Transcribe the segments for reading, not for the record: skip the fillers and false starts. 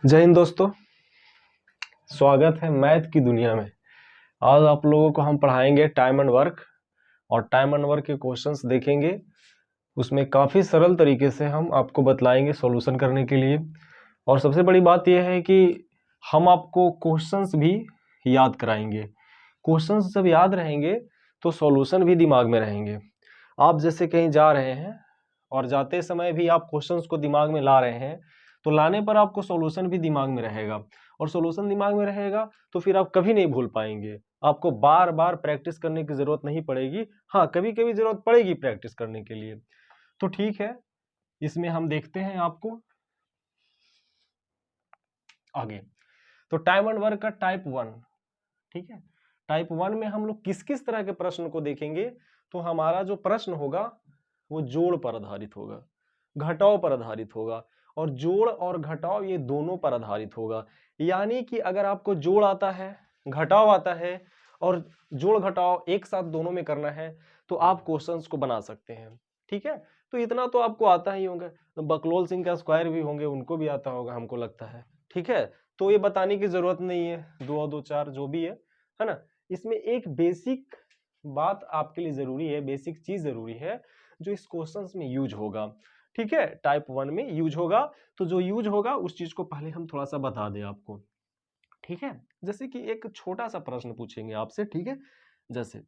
जय हिंद दोस्तों, स्वागत है मैथ की दुनिया में। आज आप लोगों को हम पढ़ाएंगे टाइम एंड वर्क और टाइम एंड वर्क के क्वेश्चंस देखेंगे। उसमें काफ़ी सरल तरीके से हम आपको बतलाएंगे सॉल्यूशन करने के लिए। और सबसे बड़ी बात यह है कि हम आपको क्वेश्चंस भी याद कराएंगे। क्वेश्चंस जब याद रहेंगे तो सॉल्यूशन भी दिमाग में रहेंगे। आप जैसे कहीं जा रहे हैं और जाते समय भी आप क्वेश्चंस को दिमाग में ला रहे हैं, तो लाने पर आपको सॉल्यूशन भी दिमाग में रहेगा। और सॉल्यूशन दिमाग में रहेगा तो फिर आप कभी नहीं भूल पाएंगे। आपको बार बार प्रैक्टिस करने की जरूरत नहीं पड़ेगी। हाँ, कभी कभी जरूरत पड़ेगी प्रैक्टिस करने के लिए। तो ठीक है, इसमें हम देखते हैं आपको आगे। तो टाइम एंड वर्क का टाइप 1, ठीक है। टाइप 1 में हम लोग किस किस तरह के प्रश्न को देखेंगे। तो हमारा जो प्रश्न होगा वो जोड़ पर आधारित होगा, घटाव पर आधारित होगा। और जोड़ और घटाव ये दोनों पर आधारित होगा। यानी कि अगर आपको जोड़ आता है, घटाव आता है और जोड़ घटाव एक साथ दोनों में करना है तो आप क्वेश्चंस को बना सकते हैं। ठीक है, तो इतना तो आपको आता ही होगा। बकलोल सिंह का स्क्वायर भी होंगे, उनको भी आता होगा हमको लगता है। ठीक है, तो ये बताने की जरूरत नहीं है, 2 और 2 4 जो भी है ना। इसमें एक बेसिक बात आपके लिए जरूरी है, बेसिक चीज जरूरी है जो इस क्वेश्चंस में यूज होगा। ठीक है, टाइप 1 में यूज होगा। तो जो यूज होगा उस चीज को पहले हम थोड़ा सा बता दें आपको। ठीक है, जैसे कि एक छोटा सा प्रश्न पूछेंगे आपसे। ठीक है, जैसे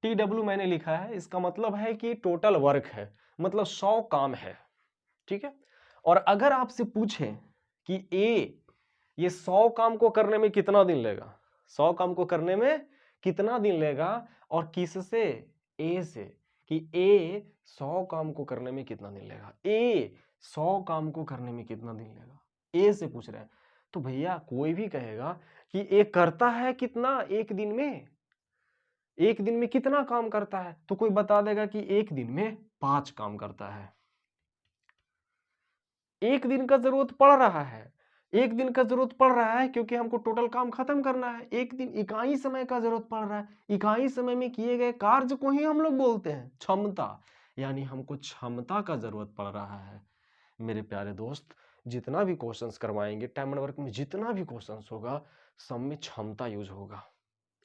TW मैंने लिखा है, इसका मतलब है कि टोटल वर्क है, मतलब 100 काम है। ठीक है, और अगर आपसे पूछें कि ये 100 काम को करने में कितना दिन लेगा, 100 काम को करने में कितना दिन लेगा, और किससे, ए से, कि ए 100 काम को करने में कितना दिन लेगा, ए 100 काम को करने में कितना दिन लेगा, ए से पूछ रहे हैं। तो भैया कोई भी कहेगा कि ए करता है कितना एक दिन में, एक दिन में कितना काम करता है, तो कोई बता देगा कि एक दिन में 5 काम करता है। एक दिन का जरूरत पड़ रहा है, एक दिन का जरूरत पड़ रहा है क्योंकि हमको टोटल काम खत्म करना है। एक दिन इकाई समय का जरूरत पड़ रहा है, इकाई समय में किए गए कार्य को ही हम लोग बोलते हैं क्षमता, यानी हमको क्षमता का जरूरत पड़ रहा है। मेरे प्यारे दोस्त, जितना भी क्वेश्चंस करवाएंगे टाइम एंड वर्क में, जितना भी क्वेश्चंस होगा सब में क्षमता यूज होगा।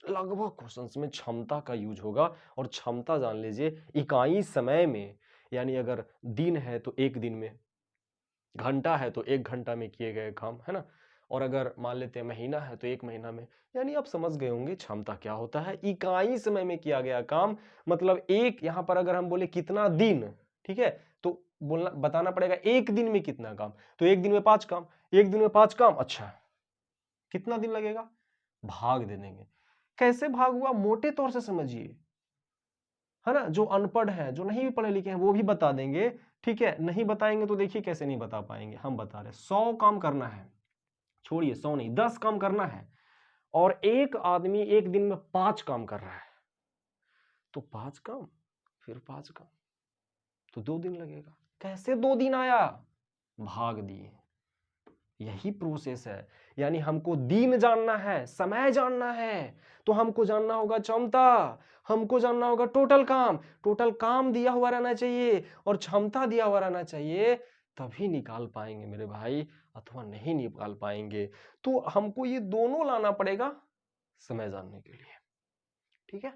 लगभग क्वेश्चंस में क्षमता का यूज होगा। और क्षमता जान लीजिए इकाई समय में, यानी अगर दिन है तो एक दिन में, घंटा है तो 1 घंटा में किए गए काम, है ना। और अगर मान लेते हैं महीना है तो 1 महीना में। यानी आप समझ गए होंगे क्षमता क्या होता है, इकाई समय में किया गया काम। मतलब एक, यहां पर अगर हम बोले कितना दिन, ठीक है, तो बोलना बताना पड़ेगा एक दिन में कितना काम। तो एक दिन में 5 काम, एक दिन में 5 काम, अच्छा कितना दिन लगेगा, भाग दे देंगे। कैसे भाग हुआ मोटे तौर से समझिए, है ना। जो अनपढ़ है, जो नहीं भी पढ़े लिखे हैं, वो भी बता देंगे। ठीक है, नहीं बताएंगे तो देखिए कैसे नहीं बता पाएंगे। हम बता रहे 100 काम करना है, छोड़िए 100 नहीं, 10 काम करना है, और एक आदमी एक दिन में 5 काम कर रहा है, तो 5 काम फिर 5 काम, तो 2 दिन लगेगा। कैसे 2 दिन आया, भाग दिए। यही प्रोसेस है। यानी हमको दिन जानना है, समय जानना है, तो हमको जानना होगा क्षमता, हमको जानना होगा टोटल काम। टोटल काम दिया हुआ रहना चाहिए और क्षमता दिया हुआ रहना चाहिए, तभी निकाल पाएंगे मेरे भाई, अथवा नहीं निकाल पाएंगे। तो हमको ये दोनों लाना पड़ेगा समय जानने के लिए। ठीक है,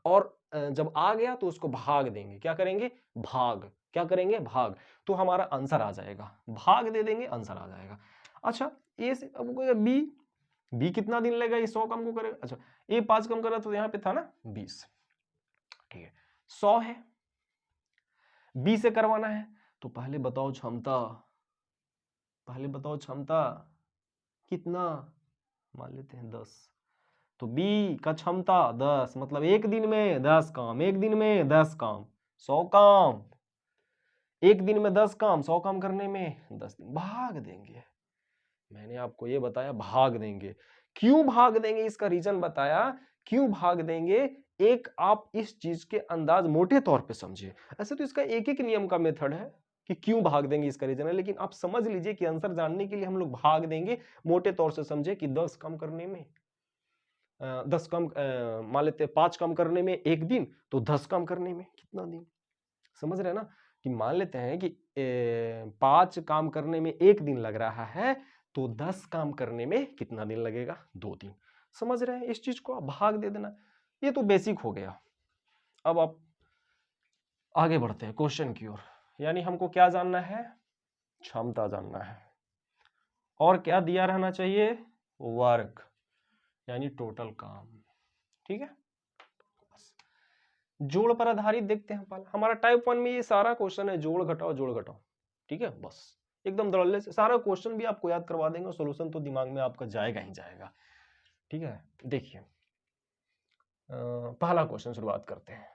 और जब आ गया तो उसको भाग देंगे। क्या करेंगे, भाग। क्या करेंगे, भाग। तो हमारा आंसर आ जाएगा, भाग दे देंगे, आंसर आ जाएगा। अच्छा, ए से अब बी, बी कितना दिन लगेगा, ये 100 काम को करेगा। अच्छा, ए 5 काम कर रहा तो यहाँ पे था ना 20, ठीक है, 100 है, बी से करवाना है। तो पहले बताओ क्षमता, पहले बताओ क्षमता कितना, मान लेते हैं 10। तो बी का क्षमता 10, मतलब एक दिन में 10 काम, एक दिन में 10 काम, 100 काम, एक दिन में 10 काम, 100 काम करने में 10 दिन, भाग देंगे। मैंने आपको ये बताया भाग देंगे। क्यों भाग देंगे, इसका रीजन बताया, क्यों भाग देंगे। एक आप इस चीज के अंदाज मोटे तौर पे समझिए। ऐसे तो इसका एक एक नियम का मेथड है कि क्यों भाग देंगे, इसका रीजन है, लेकिन आप समझ लीजिए कि आंसर जानने के लिए हम लोग भाग देंगे। मोटे तौर से समझे कि 10 काम करने में 10 काम, मान लेते हैं 5 काम करने में एक दिन, तो 10 काम करने में कितना दिन, समझ रहे हैं ना। कि मान लेते हैं कि 5 काम करने में 1 दिन लग रहा है, तो 10 काम करने में कितना दिन लगेगा? 2 दिन। समझ रहे हैं? इस चीज को आप भाग दे देना, ये तो बेसिक हो गया। अब आप आगे बढ़ते हैं क्वेश्चन की ओर। यानी हमको क्या जानना है? क्षमता जानना है। और क्या दिया रहना चाहिए? वर्क, यानी टोटल काम। ठीक है, जोड़ पर आधारित देखते हैं। पहले हमारा टाइप 1 में ये सारा क्वेश्चन है, जोड़ घटाओ जोड़ घटाओ। ठीक है, बस एकदम धड़ल्ले से सारा क्वेश्चन भी आपको याद करवा देंगे, सॉल्यूशन तो दिमाग में आपका जाएगा ही जाएगा। ठीक है, देखिए पहला क्वेश्चन शुरुआत करते हैं।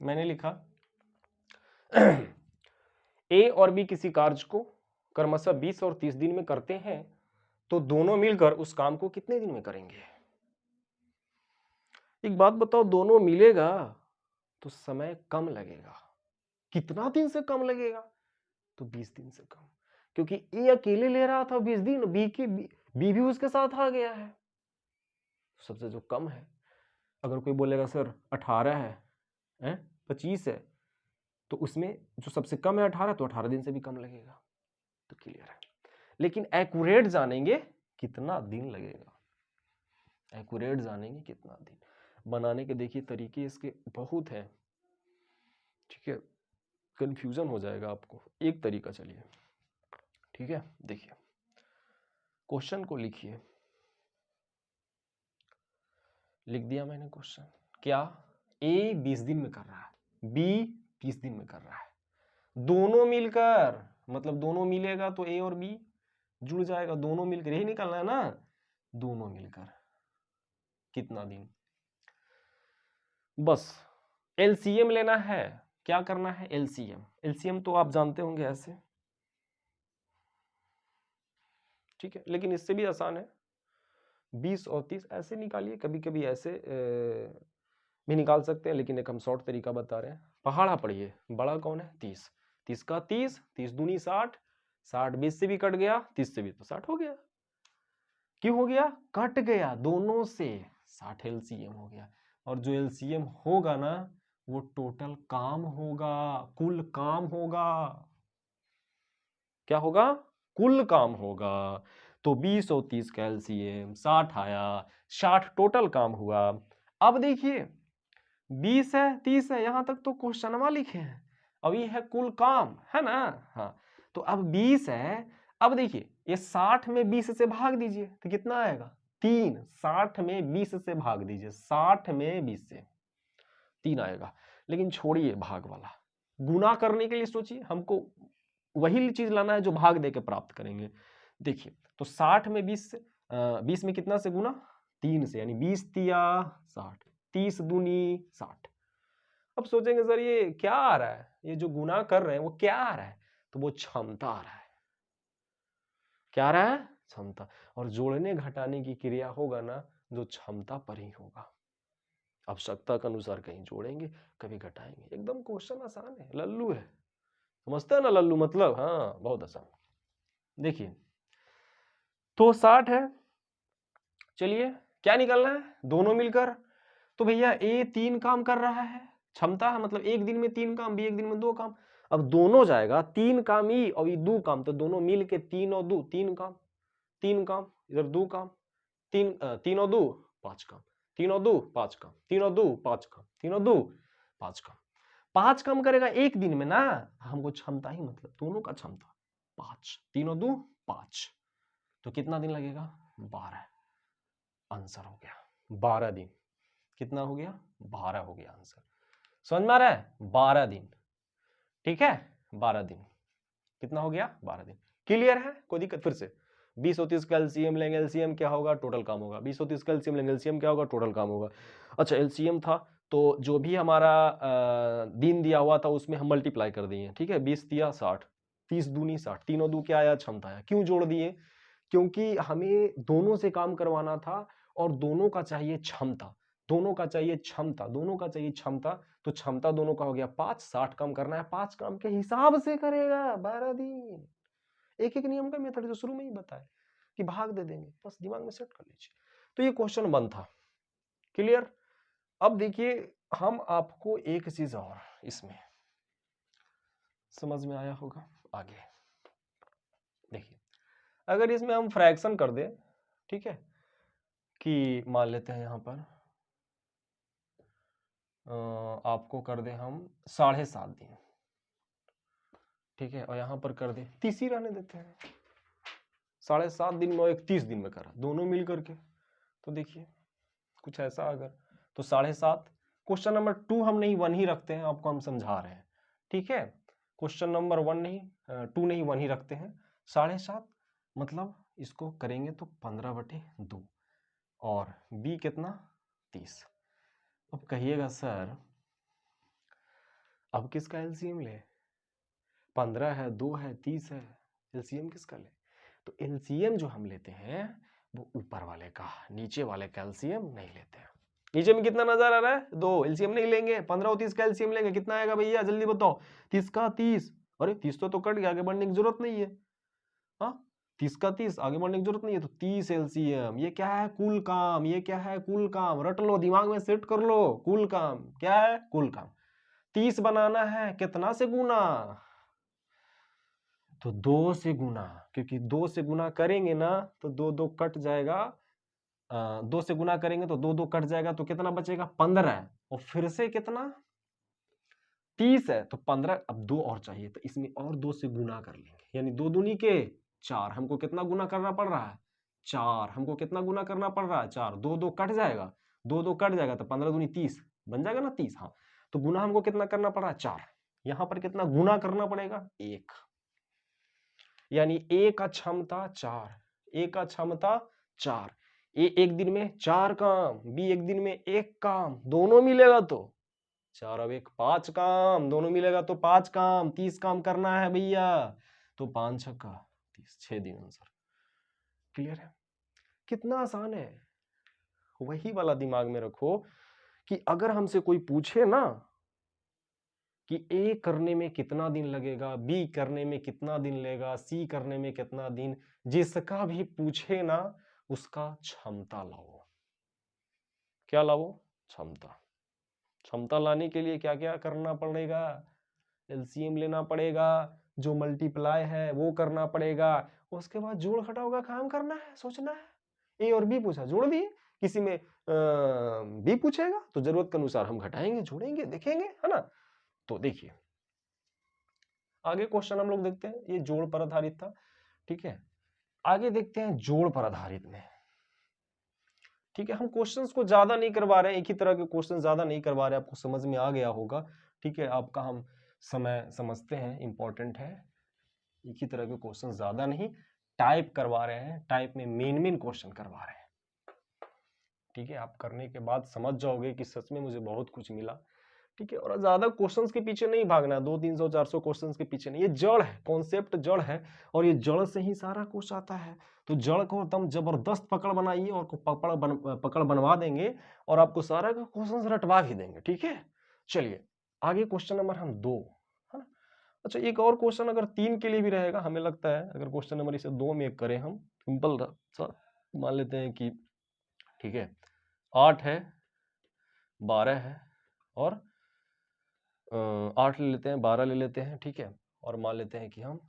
मैंने लिखा ए और बी किसी कार्य को क्रमशः 20 और 30 दिन में करते हैं, तो दोनों मिलकर उस काम को कितने दिन में करेंगे? एक बात बताओ, दोनों मिलेगा तो समय कम लगेगा। कितना दिन से कम लगेगा? तो 20 दिन से कम, क्योंकि ए अकेले ले रहा था 20 दिन, बी भी उसके साथ आ गया है। सबसे जो कम है, अगर कोई बोलेगा सर 18 है 25 है, तो उसमें जो सबसे कम है 18, तो 18 दिन से भी कम लगेगा। तो क्लियर है। लेकिन एक्यूरेट जानेंगे कितना दिन लगेगा, एक्यूरेट जानेंगे कितना दिन। बनाने के देखिए तरीके इसके बहुत हैं। ठीक है, कंफ्यूजन हो जाएगा आपको। एक तरीका चलिए, ठीक है, देखिए क्वेश्चन को लिखिए। लिख दिया मैंने क्वेश्चन। क्या ए 20 दिन में कर रहा है, बी 30 दिन में कर रहा है, दोनों मिलकर, मतलब दोनों मिलेगा तो ए और बी जुड़ जाएगा, दोनों मिलकर यही निकालना है ना, दोनों मिलकर कितना दिन। बस एलसीएम लेना है। क्या करना है? एलसीएम। एलसीएम तो आप जानते होंगे ऐसे, ठीक है, लेकिन इससे भी आसान है। 20 और 30 ऐसे निकालिए, कभी कभी ऐसे भी निकाल सकते हैं, लेकिन एक हम शॉर्ट तरीका बता रहे हैं। पहाड़ा पढ़िए, बड़ा कौन है? 30। 30 का 30, 30 दूनी 60, 60 20 से भी कट गया, 30 से भी तो 60 हो गया। क्यों हो गया? कट गया दोनों से, 60 एलसीएम हो गया। और जो एलसीएम होगा ना, वो टोटल काम होगा, कुल काम होगा। क्या होगा? कुल काम होगा। तो 20 और 30 का एलसीएम 60 आया, 60 टोटल काम हुआ। अब देखिए 20 है 30 है, यहां तक तो क्वेश्चनवा लिखे हैं, अब ये है कुल काम, है ना? हाँ, तो अब 20 है। अब देखिए ये 60 में 20 से भाग दीजिए तो कितना आएगा? 3। 60 में 20 से भाग दीजिए, 60 में 20 से 3 आएगा। लेकिन छोड़िए भाग वाला, गुना करने के लिए सोचिए, हमको वही चीज लाना है जो भाग दे के प्राप्त करेंगे। देखिए तो 60 में 20 से 20 में कितना से गुना? 3 से, यानी 20 तिया 60, 30 दूनी 60। अब सोचेंगे सर ये क्या आ रहा है, ये जो गुना कर रहे हैं वो क्या आ रहा है? तो वो क्षमता आ रहा है। क्या आ रहा है? क्षमता। और जोड़ने घटाने की क्रिया होगा ना, जो क्षमता पर ही होगा। आवश्यकता के अनुसार कहीं जोड़ेंगे, कभी घटाएंगे। एकदम क्वेश्चन आसान है, लल्लू है, समझते हैं ना लल्लू मतलब? हाँ, बहुत आसान। देखिए तो 60 है, चलिए क्या निकालना है? दोनों मिलकर। तो भैया ए 3 काम कर रहा है, क्षमता है, मतलब एक दिन में 3 काम, बी एक दिन में 2 काम। अब दोनों जाएगा, 3 काम ई और ये 2 काम, तो दोनों मिल के 3 और 2 3 काम, 3 काम, इधर 2 काम, 3 और 2 5 काम, 3 और 2 5 काम, 3 और 2 5 काम, 3 और 2 5 काम। 5 काम करेगा एक दिन में ना, हमको क्षमता ही मतलब दोनों का क्षमता 5, 3 और 2 5, तो कितना दिन लगेगा? 12। आंसर हो गया 12 दिन। कितना हो गया? 12 हो गया आंसर। समझ में आ रहा है? 12 दिन। ठीक है, 12 दिन। कितना हो गया? 12 दिन। क्लियर है? कोई दिक्कत? फिर से 20 और 30 का एलसीएम लेंगे, एलसीएम क्या होगा? टोटल काम होगा। 20 और 30 का एलसीएम लेंगे, एलसीएम क्या होगा? टोटल काम होगा। अच्छा एलसीएम था तो जो भी हमारा दिन दिया हुआ था उसमें हम मल्टीप्लाई कर दिए, ठीक है। 20 दिया 60, 30 दूनी 60, तीनों दू क्या आया, क्षमता आया। क्यों जोड़ दिए? क्योंकि हमें दोनों से काम करवाना था और दोनों का चाहिए क्षमता, दोनों का चाहिए क्षमता, दोनों का चाहिए क्षमता। तो क्षमता दोनों का हो गया 5, 60 काम करना है, 5 काम के हिसाब से करेगा 12 दिन। एक एक नियम का मेथड जो शुरू में ही बताया कि भाग दे देंगे, बस दिमाग में सेट कर लीजिए। तो ये क्वेश्चन 1 था, क्लियर। अब देखिए हम आपको एक चीज और इसमें समझ में आया होगा। आगे देखिए, अगर इसमें हम फ्रैक्शन कर दें, ठीक है, कि मान लेते हैं यहां पर आपको कर दें हम 7.5 दिन, ठीक है, और यहां पर कर दें 30 ही रहने देते हैं। 7.5 दिन में और 31 दिन में करा, दोनों मिल करके। तो देखिए कुछ ऐसा अगर, तो 7.5, क्वेश्चन नंबर 2 हम नहीं 1 ही रखते हैं, आपको हम समझा रहे हैं, ठीक है। क्वेश्चन नंबर 1 नहीं 2 नहीं 1 ही रखते हैं। 7.5 मतलब इसको करेंगे तो 15/2 और b कितना 30। अब कहिएगा सर अब किसका एलसीएम ले, 15 है, 2 है, 30 है, एलसीएम किसका ले? तो एलसीएम जो हम लेते हैं वो ऊपर वाले का, नीचे वाले का एलसीएम नहीं लेते हैं। नीचे में कितना नजर आ रहा है, 2, एलसीएम नहीं लेंगे। 15 और 30 का एलसीएम लेंगे, कितना आएगा भैया जल्दी बताओ। 30 का 30, अरे 30 तो कट गया, आगे बढ़ने की जरूरत नहीं है। हाँ 30 का 30, आगे बढ़ने की जरूरत नहीं है। तो 30 एलसीएम, ये क्या है, कुल काम। ये क्या है, कुल काम। रट लो, दिमाग में सेट कर लो, कुल काम क्या है, कुल काम। 30 बनाना है, कितना से गुना, तो 2 से गुना, क्योंकि 2 से गुना करेंगे ना तो 2 2 कट जाएगा, 2 से गुना करेंगे तो 2 2 कट जाएगा, तो कितना बचेगा 15, और फिर से कितना 30 है तो 15, अब 2 और चाहिए तो इसमें और 2 से गुना कर लेंगे, यानी 2 दूनी के 4। हमको कितना गुना करना पड़ रहा है, 4। हमको कितना गुना करना पड़ रहा है, 4। 2 2 कट जाएगा, 2 2 कट जाएगा तो 15 दूनी 30 बन जाएगा ना, 30। हाँ तो गुना हमको कितना करना पड़ रहा है, 4। यहां पर कितना गुना करना पड़ेगा, 1, यानी ए का क्षमता 4, ए का क्षमता 4। ए एक दिन में 4 काम, बी एक दिन में 1 काम, दोनों मिलेगा तो 4 अब 1 5 काम, दोनों मिलेगा तो 5 काम, 30 काम करना है भैया। तो 5 छक्का 30, 6 दिन आंसर। क्लियर है, कितना आसान है। वही वाला दिमाग में रखो कि अगर हमसे कोई पूछे ना कि ए करने में कितना दिन लगेगा, बी करने में कितना दिन लगेगा, सी करने में कितना दिन, जिसका भी पूछे ना उसका क्षमता लाओ। क्या लाओ, क्षमता। क्षमता लाने के लिए क्या क्या करना पड़ेगा, एलसीएम लेना पड़ेगा, जो मल्टीप्लाई है वो करना पड़ेगा, उसके बाद जोड़ घटाव का काम करना है, सोचना है। ए और बी पूछा, जोड़ दिए। किसी में बी पूछेगा तो जरूरत के अनुसार हम घटाएंगे, जोड़ेंगे, देखेंगे, है ना। तो देखिए आगे क्वेश्चन हम लोग देखते हैं, ये जोड़ पर आधारित था, ठीक है। आगे देखते हैं जोड़ पर आधारित में, ठीक है। हम क्वेश्चंस को ज्यादा नहीं करवा रहे हैं, एक ही तरह के क्वेश्चन ज्यादा नहीं करवा रहे हैं, आपको समझ में आ गया होगा, ठीक है। आपका हम समय समझते हैं, इंपॉर्टेंट है। एक ही तरह के क्वेश्चन ज्यादा नहीं टाइप करवा रहे हैं, टाइप में मेन क्वेश्चन करवा रहे हैं, ठीक है। आप करने के बाद समझ जाओगे कि सच में मुझे बहुत कुछ मिला, ठीक है। और ज्यादा क्वेश्चंस के पीछे नहीं भागना, 200 300 400 क्वेश्चंस के पीछे नहीं। ये जड़ है, कॉन्सेप्ट जड़ है, और ये जड़ से ही सारा कुछ आता है। तो जड़ को एकदम जबरदस्त पकड़ बनाइए और पकड़ बनवा देंगे और आपको सारा का क्वेश्चंस रटवा भी देंगे, ठीक है। चलिए आगे क्वेश्चन नंबर हम 2, है ना। अच्छा एक और क्वेश्चन अगर 3 के लिए भी रहेगा, हमें लगता है अगर क्वेश्चन नंबर इसे 2 में करें हम, सिंपल मान लेते हैं कि ठीक है 8 है, 12 है, और 8 ले लेते हैं, 12 ले लेते हैं, ठीक है। और मान लेते हैं कि हम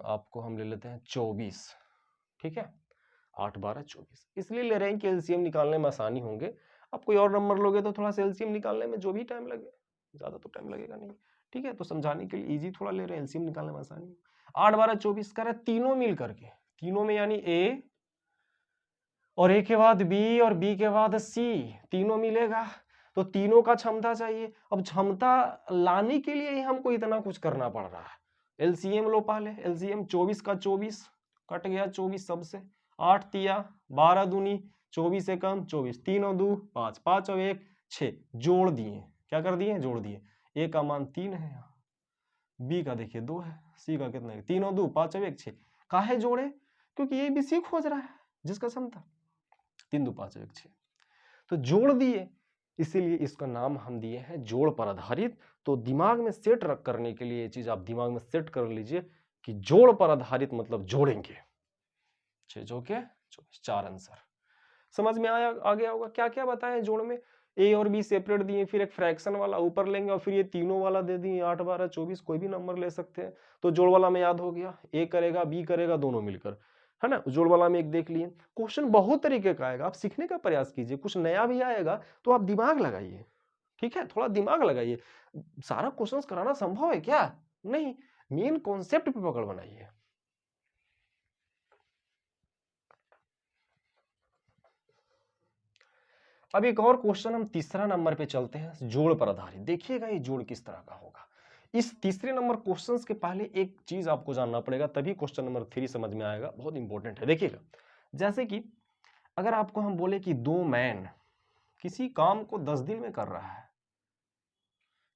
आपको हम ले लेते हैं 24, ठीक है। 8 12 24 इसलिए ले रहे हैं कि एलसीएम निकालने में आसानी होंगे। आप कोई और नंबर लोगे तो थोड़ा सा एलसीएम निकालने में जो भी टाइम लगे, ज्यादा तो टाइम लगेगा नहीं, ठीक है। तो समझाने के लिए इजी थोड़ा ले रहे हैं, एलसीएम निकालने में आसानी। 8 12 24 कर तीनों मिल करके, तीनों में यानी ए और ए के बाद बी और बी के बाद सी, तीनों मिलेगा तो तीनों का क्षमता चाहिए। अब क्षमता लाने के लिए ही हमको इतना कुछ करना पड़ रहा है। एलसीएम लो पहले, एलसीएम 24 का 24 कट गया, 24 सबसे, 8 तिया 12 दूनी 24 से कम 24, 3 और 2 5, 5 और 1 6 जोड़ दिए, क्या कर दिए, जोड़ दिए। ए का मान 3 है यहाँ, बी का देखिए 2 है, सी का कितना है, 3 और 2 5 और 1 6। काहे जोड़े, क्योंकि ए बी सी खोज रहा है जिसका सम था। 3 2 5 और 1 6, तो जोड़ दिए, इसीलिए इसका नाम हम दिए हैं जोड़ पर आधारित। तो दिमाग में सेट रख करने के लिए ये चीज आप दिमाग में सेट कर लीजिए कि जोड़ पर आधारित मतलब जोड़ेंगे। 6 जो के 24, 4 आंसर समझ में आया, आ गया होगा। क्या क्या बताएं जोड़ में, ए और बी सेपरेट दिए, फिर एक फ्रैक्शन वाला ऊपर लेंगे और फिर ये तीनों वाला दे दिए, 8 12 24, कोई भी नंबर ले सकते हैं। तो जोड़ वाला में याद हो गया, ए करेगा बी करेगा दोनों मिलकर, है ना। जोड़ वाला में एक देख लिए। क्वेश्चन बहुत तरीके का आएगा, आप सीखने का प्रयास कीजिए, कुछ नया भी आएगा तो आप दिमाग लगाइए, ठीक है, थोड़ा दिमाग लगाइए। सारा क्वेश्चंस कराना संभव है क्या, नहीं, मेन कॉन्सेप्ट पे पकड़ बनाइए। अब एक और क्वेश्चन, हम तीसरा नंबर पे चलते हैं, जोड़ पर आधारित। देखिएगा ये जोड़ किस तरह का होगा। इस तीसरे नंबर क्वेश्चंस के पहले एक चीज आपको जानना पड़ेगा, तभी क्वेश्चन नंबर 3 समझ में आएगा, बहुत इंपॉर्टेंट है। देखिएगा, जैसे कि अगर आपको हम बोले कि 2 मैन किसी काम को 10 दिन में कर रहा है,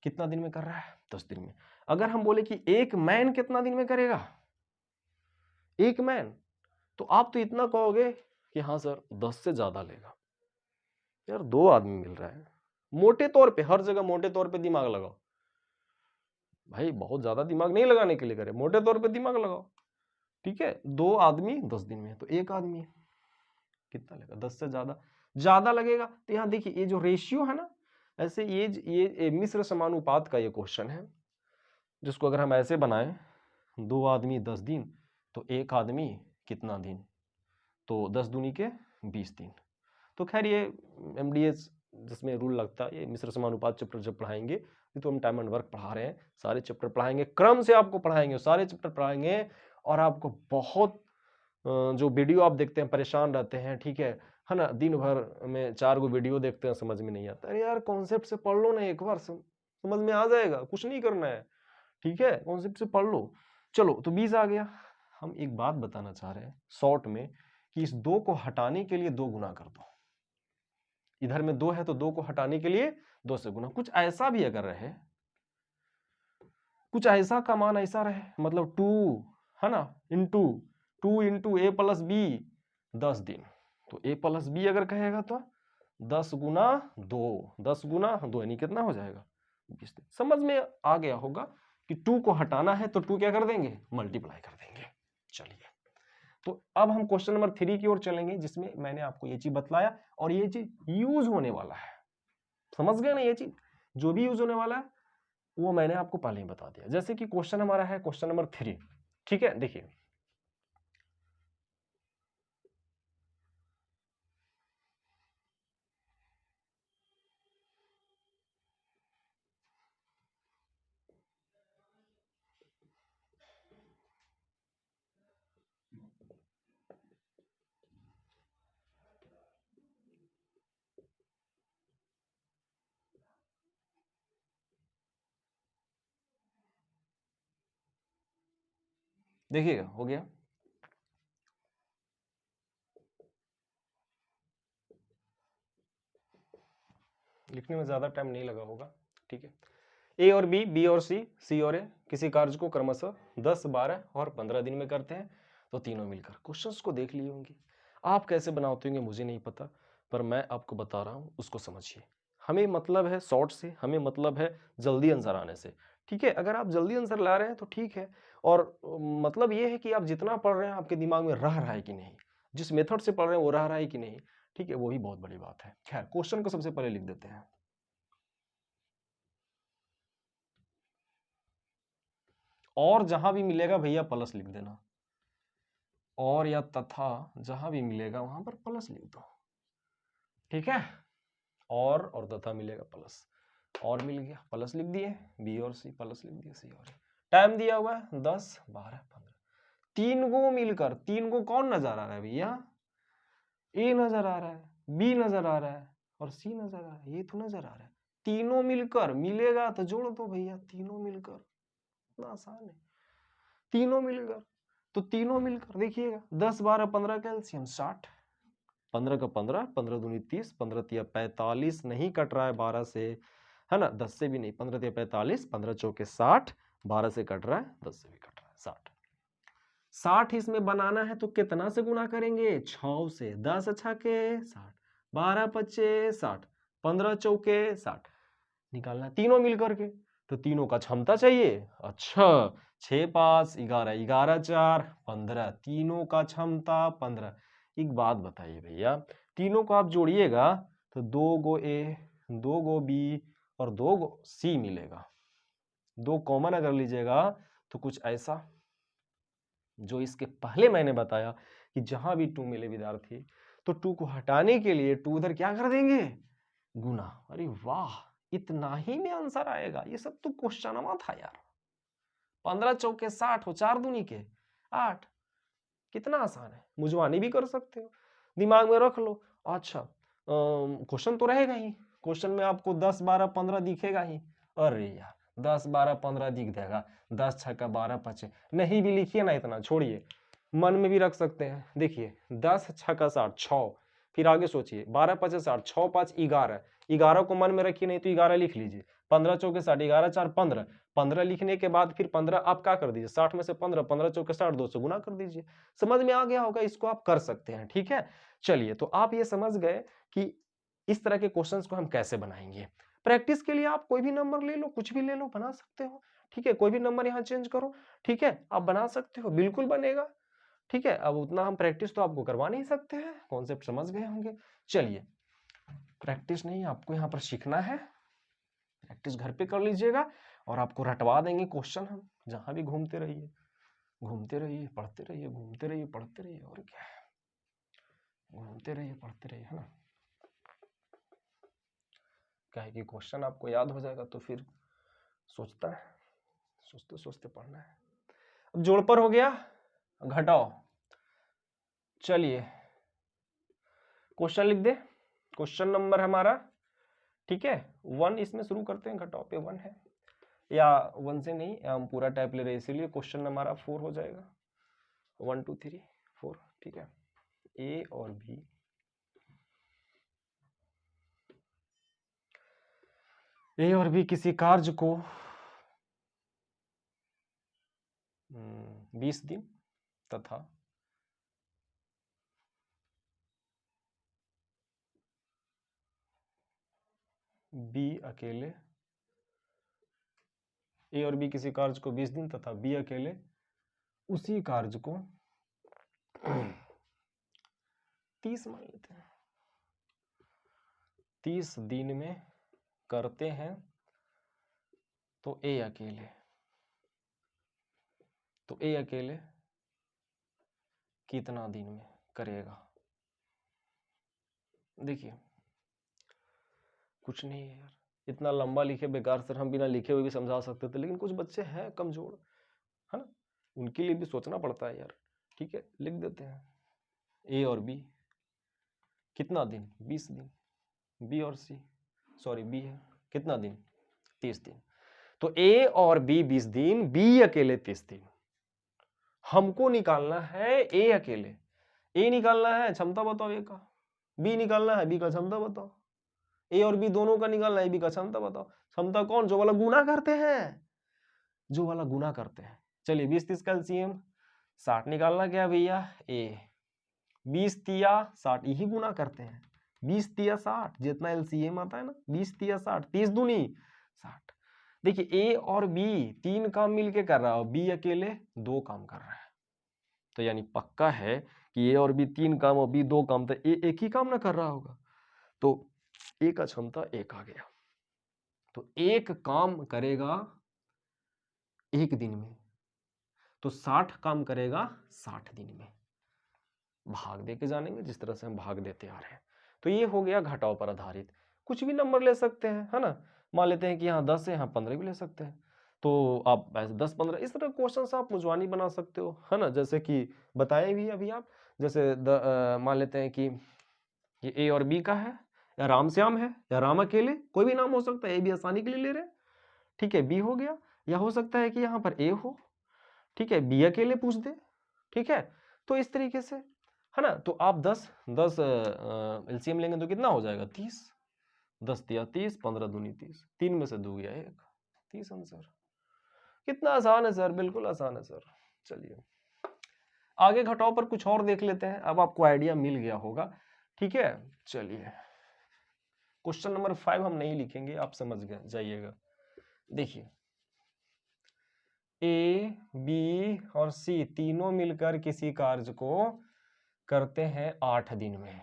कितना दिन में कर रहा है, 10 दिन में। अगर हम बोले कि एक मैन कितना दिन में करेगा, एक मैन, तो आप तो इतना कहोगे कि हाँ सर 10 से ज्यादा लेगा। यार 2 आदमी मिल रहा है, मोटे तौर पे, हर जगह मोटे तौर पे दिमाग लगाओ भाई, बहुत ज्यादा दिमाग नहीं लगाने के लिए करे, मोटे तौर पे दिमाग लगाओ, ठीक है। 2 आदमी 10 दिन में, तो एक आदमी कितना लेगा, 10 से ज्यादा लगेगा। तो यहाँ देखिए ये जो रेशियो है ना, ऐसे ये मिश्र समानुपात का ये क्वेश्चन है, जिसको अगर हम ऐसे बनाएं, 2 आदमी 10 दिन, तो एक आदमी कितना दिन, तो 10 दूनी के 20 दिन। तो खैर ये MDS जिसमें रूल लगता है, ये मिश्र समानुपात चैप्टर जब पढ़ाएंगे, ये तो हम टाइम एंड वर्क पढ़ा रहे हैं, सारे चैप्टर पढ़ाएंगे, क्रम से आपको पढ़ाएंगे, सारे चैप्टर पढ़ाएंगे। और आपको बहुत जो वीडियो आप देखते हैं परेशान रहते हैं, ठीक है ना, दिन भर में 4 गो वीडियो देखते हैं, समझ में नहीं आता। अरे यार कॉन्सेप्ट से पढ़ लो ना, एक बार समझ में आ जाएगा, कुछ नहीं करना है, ठीक है, कॉन्सेप्ट से पढ़ लो। चलो तो 20 आ गया। हम एक बात बताना चाह रहे हैं शॉर्ट में, कि इस 2 को हटाने के लिए 2 गुना कर दो। इधर में 2 है तो 2 को हटाने के लिए 2 से गुना। कुछ ऐसा भी अगर रहे, कुछ ऐसा का मान ऐसा रहे, मतलब 2 है ना, इंटू 2 इंटू ए प्लस बी 10 दिन, तो ए प्लस बी अगर कहेगा तो 10 गुना 2, 10 गुना 2 यानी कितना हो जाएगा, 20 दिन। समझ में आ गया होगा कि 2 को हटाना है तो 2 क्या कर देंगे, मल्टीप्लाई कर देंगे। चलिए, तो अब हम क्वेश्चन नंबर 3 की ओर चलेंगे, जिसमें मैंने आपको ये चीज बतलाया और ये चीज यूज होने वाला है। समझ गए ना, ये चीज जो भी यूज होने वाला है वो मैंने आपको पहले ही बता दिया। जैसे कि क्वेश्चन हमारा है क्वेश्चन नंबर 3, ठीक है। देखिए देखिएगा, हो गया। लिखने में ज्यादा टाइम नहीं लगा होगा, ठीक है। ए और बी और सी और ए किसी कार्य को क्रमशः 10 12 और 15 दिन में करते हैं, तो तीनों मिलकर। क्वेश्चंस को देख लिए होंगे, आप कैसे बनाते होंगे मुझे नहीं पता, पर मैं आपको बता रहा हूं, उसको समझिए। हमें मतलब है शॉर्ट से, हमें मतलब है जल्दी आंसर आने से, ठीक है। अगर आप जल्दी आंसर ला रहे हैं तो ठीक है, और मतलब ये है कि आप जितना पढ़ रहे हैं आपके दिमाग में रह रहा है कि नहीं, जिस मेथड से पढ़ रहे हैं वो रह रहा है कि नहीं, ठीक है, वो भी बहुत बड़ी बात है। खैर क्वेश्चन को सबसे पहले लिख देते हैं। और जहां भी मिलेगा भैया प्लस लिख देना, और या तथा जहां भी मिलेगा वहां पर प्लस लिख दो, ठीक है। और तथा मिलेगा प्लस, और मिल गया प्लस लिख दिए, बी और सी प्लस लिख दिया, सी और टाइम दिया हुआ है 10 12 15। 3 गो मिलकर, 3 गो कौन नजर आ रहा है भैया, ए नजर आ रहा है, बी नजर आ रहा है और सी नजर आ रहा है, ये तो नजर आ रहा है। तीनों मिलकर मिलेगा तो जोड़ दो भैया, तीनों मिलकर, इतना आसान है। तीनों मिलकर, तो तीनों मिलकर देखिएगा 10 12 15 का एलसीएम 60, 15 का 15, 15 दूनी 30, 15 तिया 45, नहीं कट रहा है 12 से, है ना, 10 से भी नहीं, 15 तिया 45, 15 चौके 60, 12 से कट रहा है, 10 से भी कट रहा है, 60। 60 इसमें बनाना है तो कितना से गुना करेंगे? 6 से। 10 अच्छा के 60, 12 पच्चे 60, 15 चौके 60, निकालना है तीनों मिल करके, तो तीनों का क्षमता चाहिए। अच्छा, 6 5 11, 11 4 15, तीनों का क्षमता 15। एक बात बताइए भैया, तीनों को आप जोड़िएगा तो 2 गो ए, 2 गो बी और 2 गो सी मिलेगा। 2 कॉमन अगर लीजिएगा तो कुछ ऐसा, जो इसके पहले मैंने बताया कि जहां भी 2 मिले विद्यार्थी तो 2 को हटाने के लिए 2 उधर क्या कर देंगे? गुना। अरे वाह, इतना ही में आंसर आएगा, ये सब तो क्वेश्चन था यार। 15 चौके 60 हो, 4 दूनी के 8, कितना आसान है, मुझवानी भी कर सकते हो, दिमाग में रख लो। अच्छा, क्वेश्चन तो रहेगा ही, क्वेश्चन में आपको 10 12 15 दिखेगा ही। अरे यार 10 12 15 दिख जाएगा, 10 छक्का 12 पचे, नहीं भी लिखिए ना, इतना छोड़िए, मन में भी रख सकते हैं। देखिए 10 छक्का 60, 6, फिर आगे सोचिए, 12 पचे 60, 6 5 11, 11 को मन में रखिए, नहीं तो 11 लिख लीजिए। 15 चौके 60, 11 4 15, 15 लिखने के बाद फिर 15 आप क्या कर दीजिए, 60 में से 15, 15 चौके 60, 2 से गुना कर दीजिए। समझ में आ गया होगा, इसको आप कर सकते हैं, ठीक है। चलिए, तो आप ये समझ गए कि इस तरह के क्वेश्चंस को हम कैसे बनाएंगे। प्रैक्टिस के लिए आप कोई भी नंबर ले लो, कुछ भी ले लो, बना सकते हो, ठीक है। कोई भी नंबर यहाँ चेंज करो, ठीक है, आप बना सकते हो, बिल्कुल बनेगा, ठीक है। अब उतना हम प्रैक्टिस तो आपको करवा नहीं सकते हैं, कॉन्सेप्ट समझ गए होंगे। चलिए, प्रैक्टिस नहीं, आपको यहाँ पर सीखना है, प्रैक्टिस घर पे कर लीजिएगा और आपको रटवा देंगे क्वेश्चन हम, जहां भी घूमते रहिए, घूमते रहिए, पढ़ते रहिए, घूमते रहिए, पढ़ते रहिए, और क्या है, घूमते रहिए, पढ़ते रहिए, है ना। क्या है कि क्वेश्चन आपको याद हो जाएगा तो फिर सोचता है, सोचते सोचते पढ़ना है। अब जोड़ पर हो गया, घटाओ। चलिए क्वेश्चन लिख दे, क्वेश्चन नंबर हमारा, ठीक है, 1 इसमें शुरू करते हैं, घटाओ पे 1 है, या 1 से नहीं, हम पूरा टाइप ले रहे हैं, इसीलिए क्वेश्चन हमारा 4 हो जाएगा, 1 2 3 4, ठीक है। ए और बी, ए और बी किसी कार्य को 20 दिन तथा बी अकेले, ए और बी किसी कार्य को 20 दिन तथा बी अकेले उसी कार्य को 30 मान लेते हैं, 30 दिन में करते हैं, तो ए अकेले, तो ए अकेले कितना दिन में करेगा। देखिए कुछ नहीं है यार, इतना लंबा लिखे बेकार, सर हम बिना लिखे हुए भी समझा सकते थे, लेकिन कुछ बच्चे हैं कमजोर, है ना, उनके लिए भी सोचना पड़ता है यार, ठीक है, लिख देते हैं। ए और बी कितना दिन, 20 दिन, बी और सी, सॉरी बी है, कितना दिन, 30 दिन, तो ए और बी 20 दिन, बी अकेले 30 दिन। हमको निकालना है ए अकेले, ए निकालना है, क्षमता बताओ ए का, बी निकालना है, बी का क्षमता बताओ, ए और बी दोनों का निकालना है, बी का क्षमता बताओ। क्षमता कौन, जो वाला गुना करते हैं, जो वाला गुना करते हैं। चलिए 20 30 का एलसीएम 60 निकालना क्या भैया, ए 20 तिया 60, यही गुना करते हैं, 20 तिया 60, जितना एलसीएम आता है ना, 20 तिया 60, 30 दूनी 60। देखिए ए और बी 3 काम मिलके कर रहा है, बी अकेले 2 काम कर रहा है, तो यानी पक्का है कि ए और बी 3 काम और बी 2 काम, तो ए एक ही काम ना कर रहा होगा, तो ए का क्षमता 1 आ गया। तो एक काम करेगा 1 दिन में, तो 60 काम करेगा 60 दिन में, भाग दे के जानेंगे जिस तरह से हम भाग देते आ रहे हैं। तो ये हो गया घटाव पर आधारित, कुछ भी नंबर ले सकते हैं, है ना, मान लेते हैं कि यहाँ 10 है, यहाँ 15 भी ले सकते हैं, तो आप ऐसे 10 15 इस तरह क्वेश्चन आप मुझवानी बना सकते हो, है ना, जैसे कि बताए भी अभी आप, जैसे मान लेते हैं कि ये ए और बी का है, या राम श्याम है, या राम अकेले, कोई भी नाम हो सकता है, ए भी आसानी के लिए ले रहे हैं, ठीक है, बी हो गया, या हो सकता है कि यहाँ पर ए हो, ठीक है, बी अकेले पूछ दे, ठीक है, तो इस तरीके से, है ना। तो आप 10 एलसीएम लेंगे तो कितना हो जाएगा 30, 10 तिया 30, 15 दूनी 30, 3 में से 2 गया 1, 30 आंसर। कितना आसान है सर, बिल्कुल आसान है सर। चलिए आगे घटाओ पर कुछ और देख लेते हैं, अब आपको आइडिया मिल गया होगा। ठीक है, चलिए क्वेश्चन नंबर 5 हम नहीं लिखेंगे, आप समझ गए जाइएगा। देखिए ए, बी और सी तीनों मिलकर किसी कार्य को करते हैं 8 दिन में,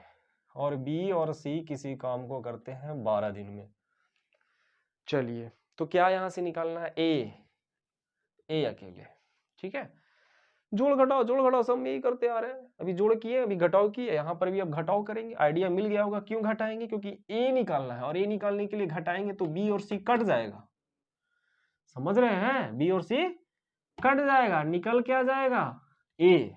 और बी और सी किसी काम को करते हैं 12 दिन में। चलिए तो क्या यहां से निकालना है, ए अकेले। ठीक है, जोड़ घटाओ सब में यही करते आ रहे हैं, अभी जोड़ किए अभी घटाओ किए, यहां पर भी अब घटाओ करेंगे। आइडिया मिल गया होगा क्यों घटाएंगे, क्योंकि ए निकालना है और ए निकालने के लिए घटाएंगे तो बी और सी कट जाएगा। समझ रहे हैं, बी और सी कट जाएगा, निकल क्या जाएगा ए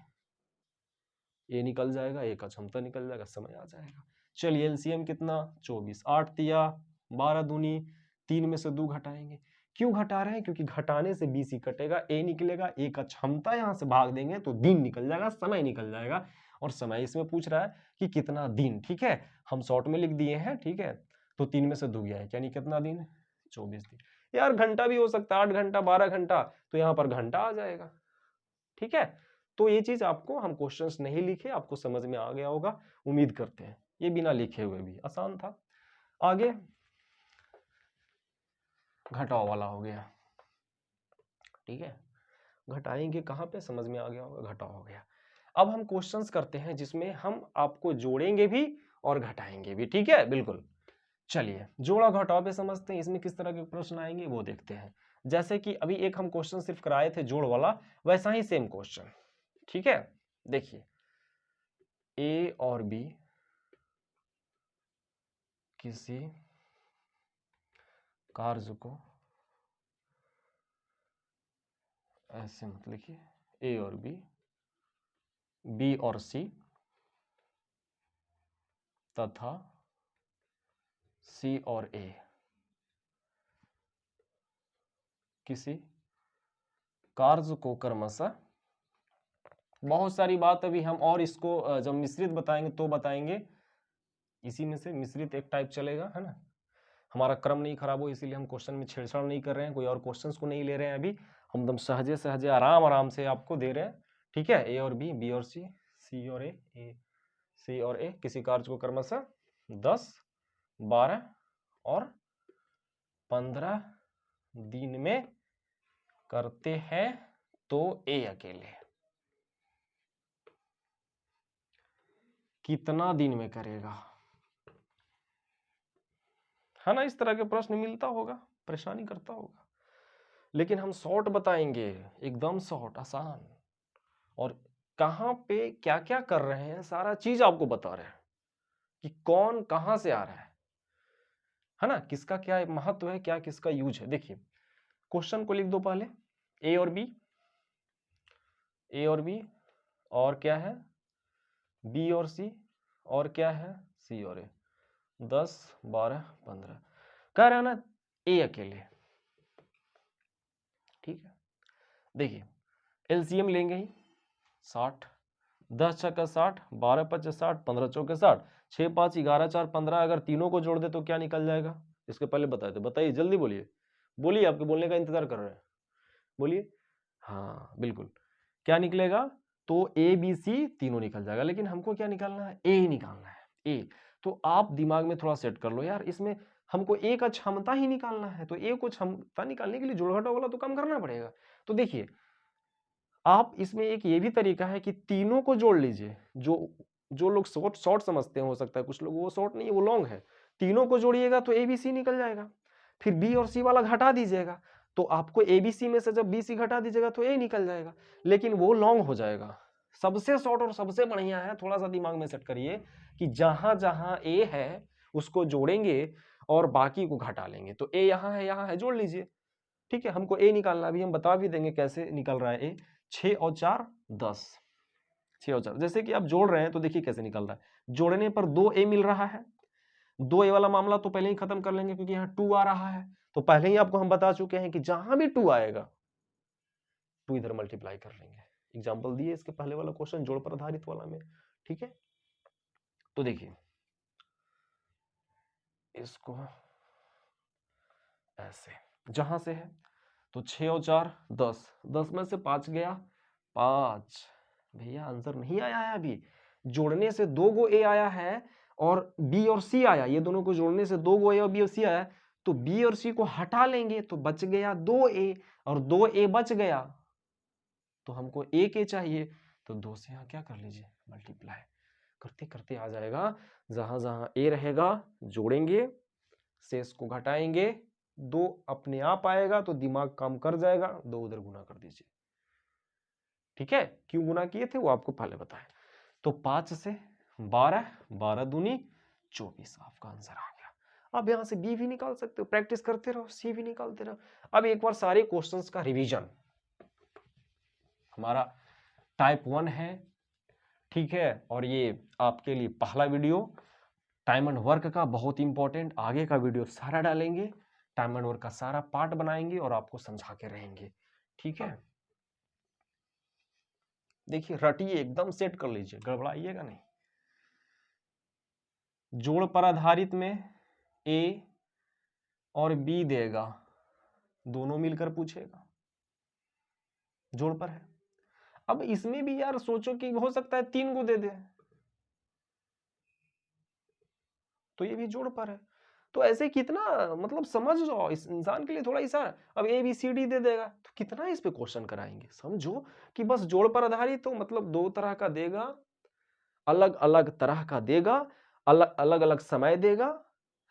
निकल जाएगा, ए का क्षमता निकल जाएगा, समय आ जाएगा। चलिए एलसीएम कितना 24, 8 तिया 12 दूनी, 3 में से 2 घटाएंगे। क्यों घटा रहे हैं, क्योंकि घटाने से बी सी कटेगा, ए निकलेगा, ए का क्षमता यहां से भाग देंगे तो दिन निकल जाएगा, समय निकल जाएगा। और समय इसमें पूछ रहा है कि कितना दिन। ठीक है, हम शॉर्ट में लिख दिए हैं। ठीक है, तो 3 में से 2 गया है, यानी कितना दिन 24 दिन। यार घंटा भी हो सकता है, 8 घंटा 12 घंटा, तो यहाँ पर घंटा आ जाएगा। ठीक है, तो ये चीज आपको, हम क्वेश्चंस नहीं लिखे, आपको समझ में आ गया होगा, उम्मीद करते हैं। ये बिना लिखे हुए भी आसान था। आगे घटाओ वाला हो गया। ठीक है, घटाएंगे कहां पे, समझ में आ गया होगा, घटाओ हो गया। अब हम क्वेश्चंस करते हैं जिसमें हम आपको जोड़ेंगे भी और घटाएंगे भी। ठीक है, बिल्कुल। चलिए जोड़ा घटाओ पे समझते हैं, इसमें किस तरह के प्रश्न आएंगे वो देखते हैं। जैसे कि अभी एक हम क्वेश्चन सिर्फ कराए थे जोड़ वाला, वैसा ही सेम क्वेश्चन। ठीक है, देखिए ए और बी किसी कार्य को, ऐसे मत लिखिए, ए और बी और सी तथा सी और ए किसी कार्य को क्रमशः, बहुत सारी बात अभी हम और इसको जब मिश्रित बताएंगे तो बताएंगे, इसी में से मिश्रित एक टाइप चलेगा, है ना। हमारा क्रम नहीं खराब हो, इसीलिए हम क्वेश्चन में छेड़छाड़ नहीं कर रहे हैं, कोई और क्वेश्चंस को नहीं ले रहे हैं अभी, हम एकदम सहजे सहजे आराम से आपको दे रहे हैं। ठीक है, ए और बी और सी और ए, सी और ए किसी कार्य को क्रमशः 10, 12 और 15 दिन में करते हैं, तो ए अकेले कितना दिन में करेगा, है ना। इस तरह के प्रश्न मिलता होगा, परेशानी करता होगा, लेकिन हम शॉर्ट बताएंगे, एकदम शॉर्ट आसान, और कहां पे क्या क्या कर रहे हैं सारा चीज आपको बता रहे हैं कि कौन कहां से आ रहा है ना, किसका क्या महत्व है, क्या किसका यूज है। देखिए क्वेश्चन को लिख दो पहले, ए और बी, और क्या है बी और सी, और क्या है सी और ए, 10, 12, 15 कह रहे हैं ना, ए अकेले। ठीक है, देखिए एलसीएम लेंगे ही 60, 10 छक्का 60, 12 पच्चे 60, 15 चौके 60, 6 5 11 4 15, अगर तीनों को जोड़ दे तो क्या निकल जाएगा, इसके पहले बताए थे, बताइए जल्दी बोलिए, बोलिए आपके बोलने का इंतजार कर रहे हैं, बोलिए। हाँ बिल्कुल, क्या निकलेगा, तो ए बी सी तीनों निकल जाएगा, लेकिन हमको क्या निकालना है, ए निकालना है, ए। तो आप दिमाग में थोड़ा सेट कर लो यार, इसमें हमको ए का क्षमता ही निकालना है, तो ए को क्षमता निकालने के लिए जोड़ घटाव वाला तो काम करना पड़ेगा। तो देखिए आप इसमें एक ये भी तरीका है कि तीनों को जोड़ लीजिए, जो लोग शॉर्ट समझते हैं, हो सकता है कुछ लोग वो शॉर्ट नहीं है वो लॉन्ग है, तीनों को जोड़िएगा तो ए बी सी निकल जाएगा, फिर बी और सी वाला घटा दीजिएगा, तो आपको ए बी सी में से जब बी सी घटा दीजिएगा तो ए निकल जाएगा, लेकिन वो लॉन्ग हो जाएगा। सबसे शॉर्ट और सबसे बढ़िया है, थोड़ा सा दिमाग में सेट करिए कि जहां जहां ए है उसको जोड़ेंगे और बाकी को घटा लेंगे, तो ए यहाँ है जोड़ लीजिए। ठीक है, हमको ए निकालना, अभी हम बता भी देंगे कैसे निकल रहा है ए। 6 और 4 10, 6 और 4 जैसे कि आप जोड़ रहे हैं तो देखिए कैसे निकल रहा है, जोड़ने पर 2 ए मिल रहा है, 2 ए वाला मामला तो पहले ही खत्म कर लेंगे क्योंकि यहाँ 2 आ रहा है, तो पहले ही आपको हम बता चुके हैं कि जहां भी 2 आएगा 2 इधर मल्टीप्लाई कर लेंगे। एग्जाम्पल दिए इसके पहले वाला क्वेश्चन जोड़ पर आधारित वाला में, ठीक है, तो देखिए इसको ऐसे, जहां से है तो 6 और 4 10, 10 में से 5 गया 5। भैया आंसर नहीं आया है अभी, जोड़ने से 2 गो ए आया है और बी और सी आया, ये दोनों को जोड़ने से 2 गो ए और बी और सी आया, तो बी और सी को हटा लेंगे तो बच गया 2 ए, और 2 ए बच गया तो हमको 1 ए चाहिए, तो 2 से यहाँ क्या कर लीजिए मल्टीप्लाई करते करते आ जाएगा, जहां जहां ए रहेगा जोड़ेंगे, शेष को घटाएंगे, 2 अपने आप आएगा तो दिमाग काम कर जाएगा, 2 उधर गुना कर दीजिए। ठीक है, क्यों गुना किए थे वो आपको पहले बताया। तो 5 से 12, 12 दूनी 24 आपका आंसर आ गया। अब यहां से बी भी निकाल सकते हो, प्रैक्टिस करते रहो, सी भी निकालते रहो। अब एक बार सारे क्वेश्चंस का रिवीजन, हमारा टाइप 1 है, ठीक है, और ये आपके लिए पहला वीडियो टाइम एंड वर्क का बहुत इंपॉर्टेंट, आगे का वीडियो सारा डालेंगे, टाइम एंड वर्क का सारा पार्ट बनाएंगे और आपको समझा के रहेंगे। ठीक है, देखिए रटिए, एकदम सेट कर लीजिए, गड़बड़ाइएगा नहीं। जोड़ पर आधारित में ए और बी देगा, दोनों मिलकर पूछेगा, जोड़ पर है। अब इसमें भी यार सोचो कि हो सकता है 3 को दे दे, तो ये भी जोड़ पर है, तो ऐसे कितना, मतलब समझ जाओ, इस इंसान के लिए थोड़ा इशारा। अब ए बी सी डी दे देगा तो कितना इस पे क्वेश्चन कराएंगे, समझो कि बस जोड़ पर आधारित, तो मतलब 2 तरह का देगा, अलग अलग तरह का देगा, अलग अलग अलग समय देगा,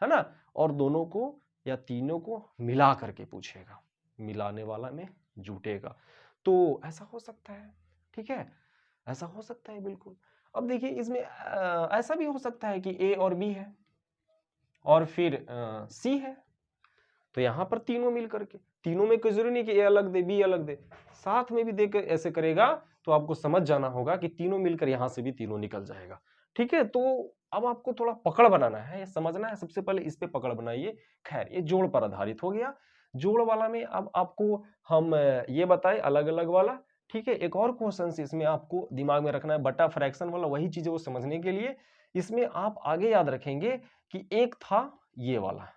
है ना, और दोनों को या तीनों को मिला करके पूछेगा, मिलाने वाला में जुटेगा, तो ऐसा हो सकता है। ठीक है, ऐसा हो सकता है बिल्कुल। अब देखिए इसमें ऐसा भी हो सकता है कि ए और बी है और फिर सी है, तो यहां पर तीनों मिल करके, तीनों में कोई जरूरी नहीं कि ए अलग दे बी अलग दे, साथ में भी देकर ऐसे करेगा, तो आपको समझ जाना होगा कि तीनों मिलकर यहां से भी तीनों निकल जाएगा। ठीक है, तो अब आपको थोड़ा पकड़ बनाना है, समझना है, सबसे पहले इस पे पकड़ बनाइए। खैर ये जोड़ पर आधारित हो गया, जोड़ वाला में अब आपको हम ये बताए अलग अलग वाला। ठीक है, एक और क्वेश्चन इसमें आपको दिमाग में रखना है, बटा फ्रैक्शन वाला, वही चीजें वो समझने के लिए, इसमें आप आगे याद रखेंगे कि एक था ये वाला,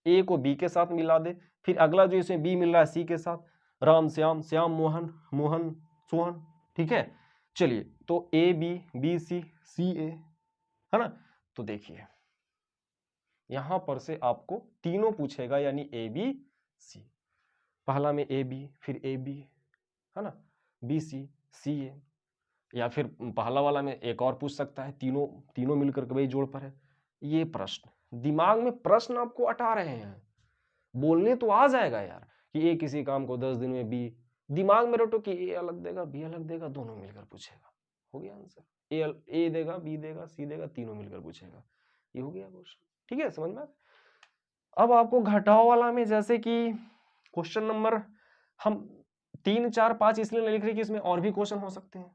ए को बी के साथ मिला दे, फिर अगला जो इसमें बी मिल रहा है सी के साथ, राम श्याम, श्याम मोहन, मोहन सोहन। ठीक है, चलिए तो ए बी, बी सी, सी ए, है ना, तो देखिए यहां पर से आपको तीनों पूछेगा, यानी ए बी सी, पहला में ए बी, फिर ए बी, है ना, बी सी, सी ए, या फिर पहला वाला में एक और पूछ सकता है, तीनों तीनों मिलकर के वही जोड़ पर है। ये प्रश्न दिमाग में, प्रश्न आपको अटा रहे हैं, बोलने तो आ जाएगा यार कि ए किसी काम को 10 दिन में बी, दिमाग में रटो कि ए अलग देगा बी अलग देगा, दोनों मिलकर पूछेगा, हो गया आंसर। ए देगा बी देगा सी देगा, तीनों मिलकर पूछेगा, ये हो गया क्वेश्चन। ठीक है, समझ में। अब आपको घटाव वाला में, जैसे कि क्वेश्चन नंबर हम 3 4 5 इसलिए लिख रहे कि इसमें और भी क्वेश्चन हो सकते हैं,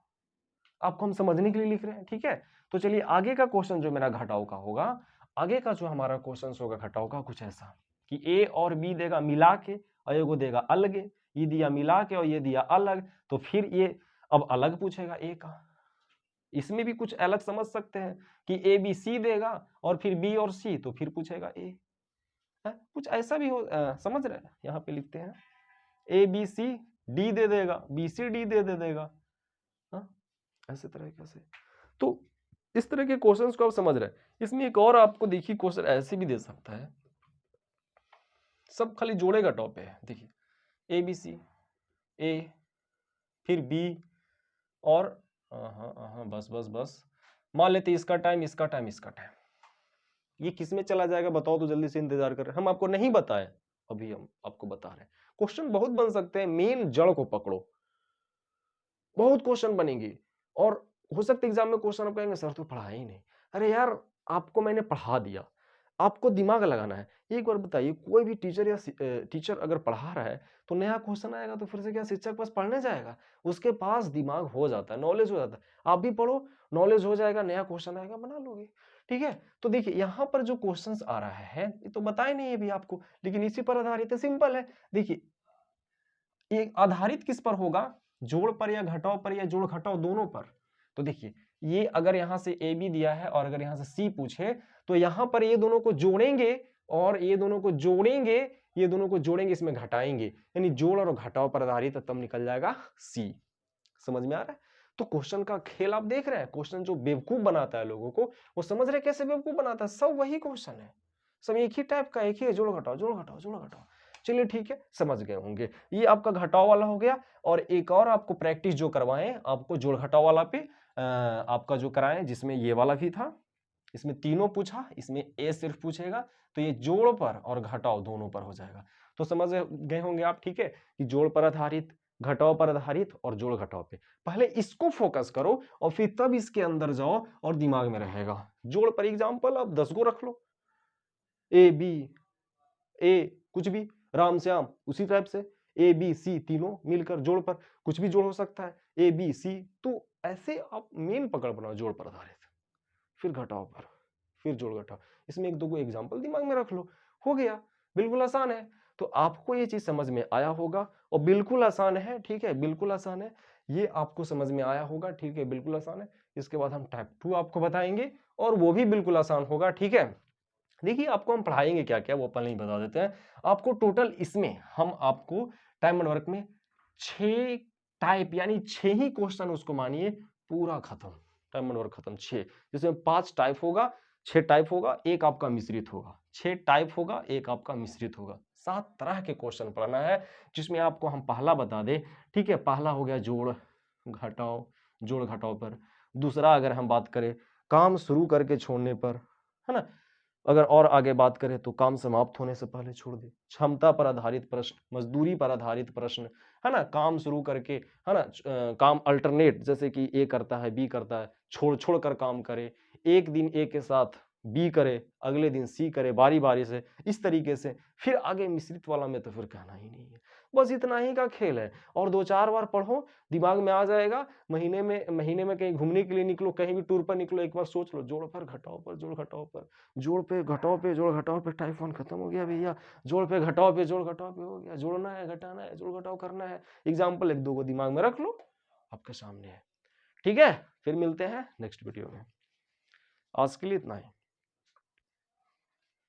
आपको हम समझने के लिए लिख रहे हैं। ठीक है, तो चलिए आगे का क्वेश्चन जो मेरा घटाव का होगा, आगे का जो हमारा क्वेश्चन होगा घटाव का, कुछ ऐसा कि ए और बी देगा मिला के और एगो देगा अलग, ये दिया मिला के और ये दिया अलग, तो फिर ये अब अलग पूछेगा ए का। इसमें भी कुछ अलग समझ सकते हैं कि ए बी सी देगा और फिर बी और सी, तो फिर पूछेगा ए, कुछ ऐसा भी हो, समझ रहे हैं, यहाँ पे लिखते हैं ए बी सी डी दे देगा, बी सी डी दे देगा, ऐसे तरह से। तो इस तरह के क्वेश्चंस को आप समझ रहे हैं। इसमें एक और आपको देखिए क्वेश्चन ऐसे भी दे सकता है, सब खाली जोड़े का टॉप है, देखिए ए बी सी, ए फिर बी और बस बस बस, मान लेते इसका टाइम इसका टाइम इसका टाइम, ये किस में चला जाएगा बताओ तो जल्दी से, इंतजार कर रहे हैं हम, आपको नहीं बताए अभी, हम आपको बता रहे हैं। क्वेश्चन बहुत बन सकते हैं, मेन जड़ को पकड़ो, बहुत क्वेश्चन बनेंगे, और हो सकता है एग्जाम में क्वेश्चन आप कहेंगे सर तो पढ़ा ही नहीं, अरे यार आपको मैंने पढ़ा दिया, आपको दिमाग लगाना है। एक बार बताइए, कोई भी टीचर या टीचर अगर पढ़ा रहा है तो नया क्वेश्चन आएगा तो फिर से क्या शिक्षक पास पढ़ने जाएगा, उसके पास दिमाग हो जाता है, नॉलेज हो जाता है, आप भी पढ़ो, नॉलेज हो जाएगा, नया क्वेश्चन आएगा बना लोगे। ठीक है, तो देखिए यहाँ पर जो क्वेश्चंस आ रहा है ये तो बताए नहीं है भी आपको, लेकिन इसी पर आधारित है, सिंपल है। देखिए ये आधारित किस पर होगा, जोड़ पर या घटाव पर या जोड़ घटाव दोनों पर। तो देखिए ये अगर यहां से ए बी दिया है और अगर यहां से सी पूछे तो यहां पर ये दोनों को जोड़ेंगे और ये दोनों को जोड़ेंगे, ये दोनों को जोड़ेंगे, इसमें घटाएंगे, यानी जोड़ और घटाव पर आधारित, तब निकल जाएगा सी। समझ में आ रहा है? तो क्वेश्चन का खेल आप देख रहे हैं, क्वेश्चन जो बेवकूफ बनाता है लोगों को, वो समझ रहे कैसे बेवकूफ बनाता है, सब वही क्वेश्चन है, सब एक ही टाइप का, एक ही है, जोड़ घटाओ जोड़ घटाओ जोड़ घटाओ। चलिए ठीक है, समझ गए होंगे। ये आपका घटाव वाला हो गया। और एक और आपको प्रैक्टिस जो करवाएं, आपको जोड़ घटाव वाला पे आपका जो कराएं, जिसमें ये वाला भी था, इसमें तीनों पूछा, इसमें ए सिर्फ पूछेगा, तो ये जोड़ पर और घटाव दोनों पर हो जाएगा। तो समझ गए होंगे आप, ठीक है, कि जोड़ पर आधारित, घटाव पर आधारित और जोड़ घटाव पे। पहले इसको फोकस करो और फिर तब इसके अंदर जाओ और दिमाग में रहेगा। जोड़ पर एग्जांपल आप 10 गो रख लो, ए बी, ए कुछ भी, राम श्याम, उसी टाइप से ए बी सी तीनों मिलकर जोड़ पर, कुछ भी जोड़ हो सकता है, ए बी सी। तो ऐसे आप मेन पकड़ बनाओ, जोड़ पर आधारित, फिर घटाव पर, फिर जोड़ घटाव। इसमें एक दो को एग्जांपल दिमाग में रख लो, हो गया, बिल्कुल आसान है। तो आपको ये चीज समझ में आया होगा, और बिल्कुल आसान है, ठीक है, बिल्कुल आसान है, ये आपको समझ में आया होगा, ठीक है, बिल्कुल आसान है। इसके बाद हम टाइप 2 आपको बताएंगे और वो भी बिल्कुल आसान होगा, ठीक है। देखिए आपको हम पढ़ाएंगे क्या क्या, वो पहले ही बता देते हैं आपको। टोटल इसमें हम आपको टाइम एंड वर्क में 6 टाइप, यानी 6 ही क्वेश्चन उसको मानिए पूरा खत्म, टाइम एंड वर्क खत्म 6, जिसमें 5 टाइप होगा, 6 टाइप होगा, एक आपका मिश्रित होगा, 6 टाइप होगा, एक आपका मिश्रित होगा। 7 तरह के क्वेश्चन पढ़ना है, जिसमें आपको हम पहला बता दें, ठीक है। पहला हो गया जोड़ घटाव, जोड़ घटाव पर। दूसरा अगर हम बात करें काम शुरू करके छोड़ने पर, है ना। अगर और आगे बात करें तो काम समाप्त होने से पहले छोड़ दे। क्षमता पर आधारित प्रश्न, मजदूरी पर आधारित प्रश्न, है ना, काम शुरू करके, है ना, काम अल्टरनेट, जैसे कि ए करता है बी करता है, छोड़ छोड़ कर काम करे, एक दिन ए के साथ बी करे, अगले दिन सी करे, बारी बारी से, इस तरीके से। फिर आगे मिश्रित वाला में तो फिर कहना ही नहीं है, बस इतना ही का खेल है। और 2-4 बार पढ़ो, दिमाग में आ जाएगा। महीने में कहीं घूमने के लिए निकलो, कहीं भी टूर पर निकलो, एक बार सोच लो, जोड़ पर घटाओ पर, जोड़ घटाओ पर, जोड़ पे घटाओ पे, जोड़ घटाओ पे, टाइप 1 खत्म हो गया भैया। जोड़ पे घटाओ पे, जोड़ घटाओ पे हो गया, जोड़ना है, घटाना है, जोड़ घटाओ करना है। एग्जाम्पल एक दो को दिमाग में रख लो, आपके सामने है, ठीक है। फिर मिलते हैं नेक्स्ट वीडियो में, आज के लिए इतना ही।